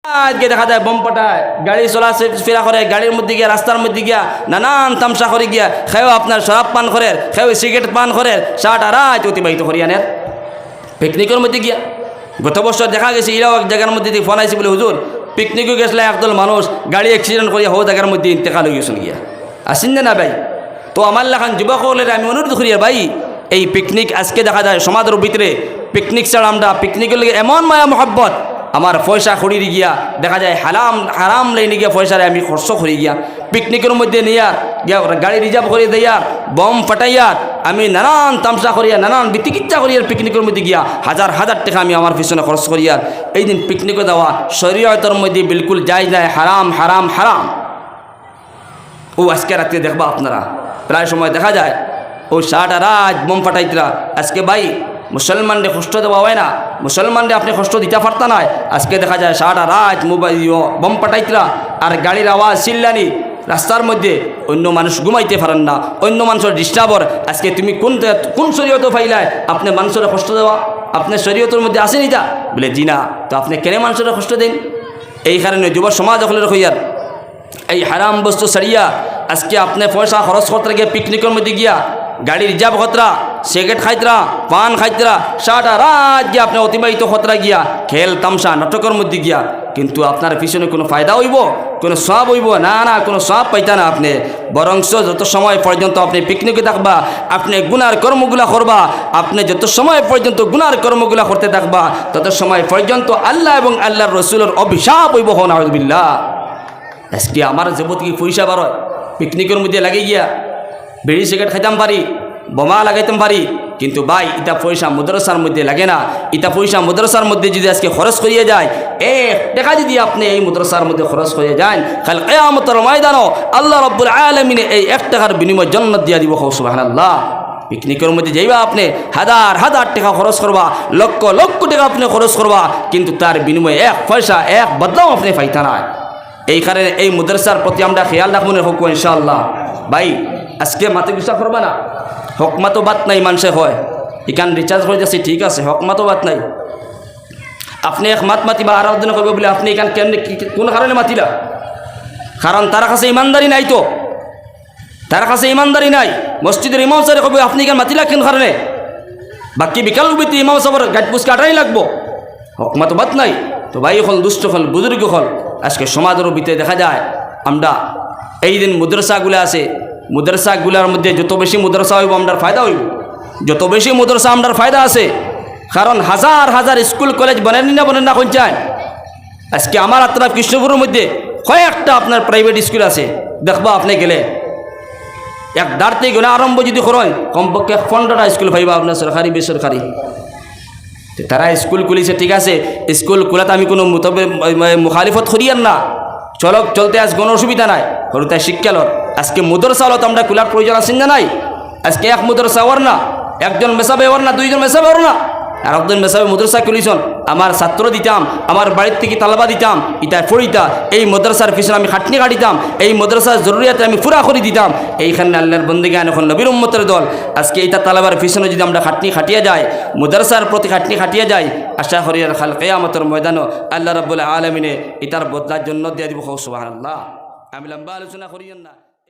আজকে দেখা যায় বম পাঠায়, গাড়ি চলাফেরা করে, গাড়ির মধ্যে গিয়া রাস্তার মধ্যে গিয়া নানান তামসা করে গিয়া খেয়েও আপনার শরাব পান করে, খেয়েও সিগারেট পান করে, সারাটা রাত অতিবাহিত করি আনের পিকনিকের মধ্যে গিয়া। গত বছর দেখা গেছে এরাও এক জায়গার মধ্যে ফোন আইসি বলে, হুজুর পিকনিকও গেছিলো একদল মানুষ গাড়ি অ্যাক্সিডেন্ট করিয়া হো জায়গার মধ্যে ইন্তেকাল হয়ে গেছেন গিয়া। আসেন না ভাই? তো আমার লেখান যুবক হলে আমি অনুরোধ করি ভাই, এই পিকনিক আজকে দেখা যায় সমাজের ভিতরে পিকনিক ছাড়া আমরা পিকনিকের লেগে এমন মায়া মহব্বত, আমার পয়সা খড়িয়ে গিয়া দেখা যায় হারাম লাইনে গিয়া পয়সারে আমি খরচ করি গিয়া পিকনিকের মধ্যে নিয়া গিয়া গাড়ি রিজার্ভ করে দিয়ার বম ফাটাইয়ার আমি নানান তামসা করিয়া নানান বিতিকিচ্ছা করিয়ার পিকনিকের মধ্যে গিয়া হাজার হাজার টাকা আমি আমার পিছনে খরচ করিয়ার এই দিন পিকনিকে দেওয়া শরীয়তের মধ্যে বিলকুল যায় নাই, হারাম হারাম হারাম। ও আজকে রাত্রে দেখবা আপনারা প্রায় সময় দেখা যায় ও সারাটা রাত বম ফাটাইতরা। আজকে ভাই মুসলমানরে কষ্ট দেওয়া হয় না, মুসলমানরে আপনি কষ্ট দিতে পারতা না। আজকে দেখা যায় সারাটা রাত মোবাইল বম পাঠাইতরা আর গাড়ির আওয়াজ চিল্লানি রাস্তার মধ্যে, অন্য মানুষ ঘুমাইতে পারেন না, অন্য মানুষের ডিস্টার্বর। আজকে তুমি কোন শরীয়ত ফাইলায় আপনি মানুষের কষ্ট দেওয়া? আপনার শরীয়তের মধ্যে আসেনি তা বলে জি না, তো আপনি কেন মানুষের কষ্ট দেন? এই কারণে যুব সমাজ হলে হইয়ার এই হারাম বস্তু ছাড়িয়া আজকে আপনি পয়সা খরচ করতে গিয়ে পিকনিকের মধ্যে গিয়া গাড়ি রিজার্ভ খতরা, সিগারেট খাইতরা, পান খাইতরা, সারাটা রাত গিয়া আপনি অতিবাহিত খতরা গিয়া খেল তামসা নাটকের মধ্যে গিয়া, কিন্তু আপনার পিছনে কোনো ফায়দা হইব, কোনো সব হইব না? না, কোনো সব পাইতা না আপনি। বরংস যত সময় পর্যন্ত আপনি পিকনিকে থাকবা আপনি গুনার কর্মগুলা করবা, আপনি যত সময় পর্যন্ত গুনার কর্মগুলা করতে থাকবা তত সময় পর্যন্ত আল্লাহ এবং আল্লাহর রসুলের অভিশাপ হইব। নাউযুবিল্লাহ। আজকে আমার যাবতীয় পয়সা বার হয় পিকনিকের মধ্যে লাগে গিয়া বিড়ি সিগারেট খাইতাম পারি, বোমা লাগাইতাম পারি, কিন্তু ভাই ইটা পয়সা মাদ্রাসার মধ্যে লাগে না। ইটা পয়সা মাদ্রাসার মধ্যে যদি আজকে খরচ করিয়ে যায়, এক টাকা যদি আপনি এই মাদ্রাসার মধ্যে খরচ করিয়ে যান, কাল কিয়ামতের ময়দানে আল্লাহ রাব্বুল আলামিন এই 1 টাকার বিনিময়ে জান্নাত দিয়া দিব। সুবহানাল্লাহ। পিকনিকের মধ্যে যাইবা আপনি হাজার হাজার টাকা খরচ করবা, লক্ষ লক্ষ টাকা আপনি খরচ করবা, কিন্তু তার বিনিময়ে 1 পয়সা 1 বদলাও আপনি পাইতা না। এই কারণে এই মাদ্রাসার প্রতি আমরা খেয়াল রাখবো না হোক ইনশাআল্লাহ। ভাই আজকে মাতে গুসা করবা না, হকমা তো বাত নাই মানুষে হয় এখান রিচার্জ হয়ে যাচ্ছে, ঠিক আছে, হকমা তো বাত নাই। আপনি এক মাত মাতিবা আরাধনা করবে বলে আপনি এখান কেন কোন কারণে মাতিলা? কারণ তার কাছে ইমানদারি নাই, তো তার কাছে ইমানদারি নাই। মসজিদের ইমাম সাহেব কবে আপনি এখান মাতিলা কেন কারণে? বাকি বিকাল উবিতে ইমাম সাহেবের গাছ পুষ কাটাই লাগবো, হকমা তো বাত নাই। তো ভাই হল দুষ্ট হল বুজুর্গ হল আজকে সমাজের ভিতরে দেখা যায় আমরা এই দিন মাদ্রাসাগুলো আছে, মাদ্রাসাগুলোর মধ্যে যত বেশি মাদ্রাসা হইব আমরার ফায়দা হইব, যত বেশি মাদ্রাসা আমরার ফায়দা আছে। কারণ হাজার হাজার স্কুল কলেজ বনেন না কোন চান। আজকে আমার আপনার কৃষ্ণপুরের মধ্যে কয়েকটা আপনার প্রাইভেট স্কুল আছে, দেখবা আপনি গেলে এক দাঁড়তে গেলে আরম্ভ যদি করেন কমপক্ষে 15টা স্কুল পাইবা আপনার সরকারি বেসরকারি। তারা স্কুল খুলিছে, ঠিক আছে, স্কুল খোলাতে আমি কোনো মুখালিফত করিয়ান না, চলতে আজ কোনো অসুবিধা নাই, হরু তাই শিক্ষালয়। আজকে মাদ্রাসা হলো তো আমরা খোলার প্রয়োজন আছেন না নাই? আজকে এক মাদ্রাসা ওর না, একজন মেসাবে ওর না, 2জন মেসাবে ওর না, আর একজন মেসাবে মাদ্রাসা খুলিছন। আমার ছাত্র দিতাম, আমার বাড়ির থেকে তালাবা দিতাম, ইটায় পড়িতা, এই মাদ্রাসার পিছনে আমি খাটনি কাটিতাম, এই মাদ্রাসার জরুরিয়াতে আমি পুরা করে দিতাম। এইখানে আল্লাহর বন্দেগান এখন নবীর উম্মতের দল। আজকে এইটা তালাবার পিছনে যদি আমরা খাটনি খাটিয়ে যাই, মাদ্রাসার প্রতি খাটনি খাটিয়ে যাই, আশা করি আর কাল কিয়ামতের ময়দানে আল্লাহ রাব্বুল আলামিনে এটার বদলার জন্য দিয়ে দিব। সুবহানাল্লাহ। আমি লম্বা আলোচনা করিয়েন না।